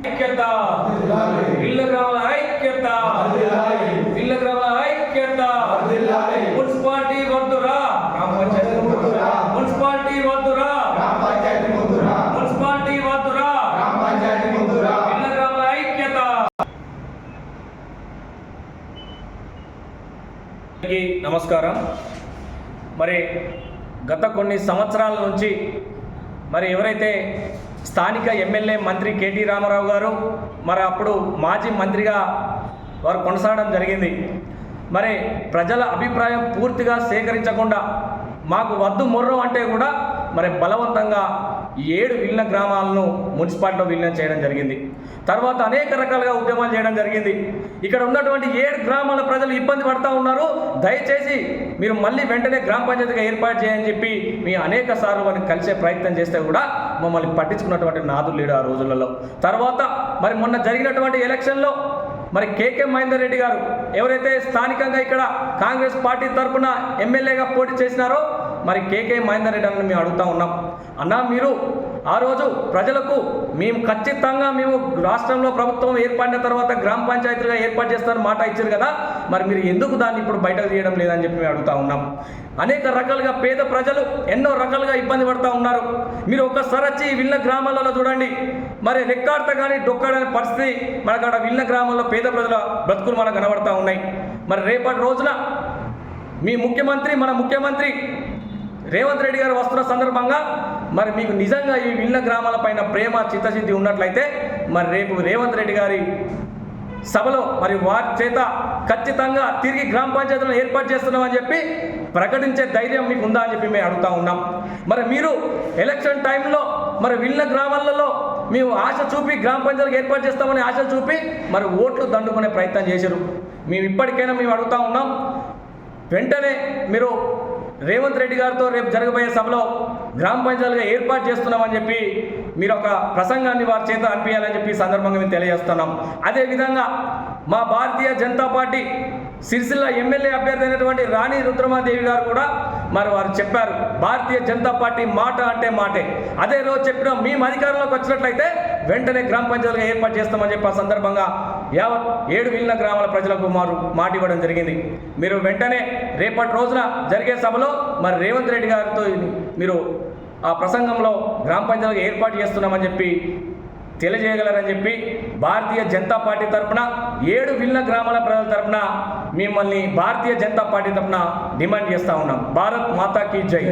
ఐక్యత విల్లగ్రామాల ఐక్యత విల్లగ్రామాల ఐక్యత మున్సిపాలిటీ వద్దురా మున్సిపాలిటీ వద్దురా మున్సిపాలిటీ వద్దురా విల్లగ్రామాల ఐక్యత. నమస్కారం. మరి గత కొన్ని సంవత్సరాల నుంచి మరి ఎవరైతే స్థానిక ఎమ్మెల్యే మంత్రి కేటీ రామారావు గారు మరి అప్పుడు మాజీ మంత్రిగా వారు కొనసాగడం జరిగింది. మరి ప్రజల అభిప్రాయం పూర్తిగా సేకరించకుండా మాకు వద్దు మొర్రం అంటే కూడా మరి బలవంతంగా 7 విలీన గ్రామాలను మున్సిపాలిటీలో విలీనం చేయడం జరిగింది. తర్వాత అనేక రకాలుగా ఉద్యమాలు చేయడం జరిగింది. ఇక్కడ ఉన్నటువంటి 7 గ్రామాల ప్రజలు ఇబ్బంది పడుతూ ఉన్నారు. దయచేసి మీరు మళ్ళీ వెంటనే గ్రామ పంచాయతీగా ఏర్పాటు చేయని చెప్పి మీ అనేక సార్లు వారిని కలిసే ప్రయత్నం చేస్తే కూడా మమ్మల్ని పట్టించుకున్నటువంటి నాదులు లేడు ఆ రోజులలో. తర్వాత మరి మొన్న జరిగినటువంటి ఎలక్షన్లో మరి కేకే మహేందర్ రెడ్డి గారు ఎవరైతే స్థానికంగా ఇక్కడ కాంగ్రెస్ పార్టీ తరఫున ఎమ్మెల్యేగా పోటీ చేసినారో మరి కేకే మహేందర్ రెడ్డి అని మేము అడుగుతూ ఉన్నాం. అన్నా, మీరు ఆ రోజు ప్రజలకు మేము ఖచ్చితంగా మేము రాష్ట్రంలో ప్రభుత్వం ఏర్పడిన తర్వాత గ్రామ పంచాయతీలుగా ఏర్పాటు చేస్తారని మాట ఇచ్చారు కదా, మరి మీరు ఎందుకు దాన్ని ఇప్పుడు బయటకు తీయడం లేదని చెప్పి మేము అడుగుతూ ఉన్నాం. అనేక రకాలుగా పేద ప్రజలు ఎన్నో రకాలుగా ఇబ్బంది పడుతూ ఉన్నారు. మీరు ఒక్కసారి వచ్చి విలీన గ్రామాలలో చూడండి, మరి రెక్కాడత కానీ డొక్కాడని పరిస్థితి మనకు అక్కడ విలీన గ్రామాల్లో పేద ప్రజల బ్రతుకులు మనకు కనబడుతూ ఉన్నాయి. మరి రేపటి రోజున మీ ముఖ్యమంత్రి మన ముఖ్యమంత్రి రేవంత్ రెడ్డి గారు వస్తున్న సందర్భంగా మరి మీకు నిజంగా ఈ విలీన గ్రామాల పైన ప్రేమ చిత్తశుద్ధి ఉన్నట్లయితే మరి రేపు రేవంత్ రెడ్డి గారి సభలో మరి వారి చేత ఖచ్చితంగా తిరిగి గ్రామ పంచాయతీలను ఏర్పాటు చేస్తున్నామని చెప్పి ప్రకటించే ధైర్యం మీకు ఉందా అని చెప్పి మేము అడుగుతూ ఉన్నాం. మరి మీరు ఎలక్షన్ టైంలో మరి విలీన గ్రామాలలో మేము ఆశ చూపి గ్రామ పంచాయతీలకు ఏర్పాటు చేస్తామని ఆశ చూపి మరి ఓట్లు దండుకునే ప్రయత్నం చేశారు. మేము ఇప్పటికైనా మేము అడుగుతూ ఉన్నాం, వెంటనే మీరు రేవంత్ రెడ్డి గారితో రేపు జరగబోయే సభలో గ్రామ పంచాయతీలుగా ఏర్పాటు చేస్తున్నామని చెప్పి మీరు ఒక ప్రసంగాన్ని వారి చేత అనిపించాలని చెప్పి సందర్భంగా మేము తెలియజేస్తున్నాం. అదేవిధంగా మా భారతీయ జనతా పార్టీ సిరిసిల్ల ఎమ్మెల్యే అభ్యర్థి అయినటువంటి రాణి రుద్రమాదేవి గారు కూడా మరి వారు చెప్పారు, భారతీయ జనతా పార్టీ మాట అంటే మాటే. అదే రోజు చెప్పిన మేము అధికారంలోకి వచ్చినట్లయితే వెంటనే గ్రామ పంచాయతీలుగా ఏర్పాటు చేస్తామని చెప్పి ఆ సందర్భంగా యావత్ 7 విలీన గ్రామాల ప్రజలకు మాట ఇవ్వడం జరిగింది. మీరు వెంటనే రేపటి రోజున జరిగే సభలో మరి రేవంత్ రెడ్డి గారితో మీరు ఆ ప్రసంగంలో గ్రామ పంచాయతీలుగా ఏర్పాటు చేస్తున్నామని చెప్పి తెలియజేయగలరని చెప్పి భారతీయ జనతా పార్టీ తరఫున 7 విలీన గ్రామాల ప్రజల తరఫున మిమ్మల్ని భారతీయ జనతా పార్టీ తరఫున డిమాండ్ చేస్తూ ఉన్నాం. భారత్ మాతా కీ జై.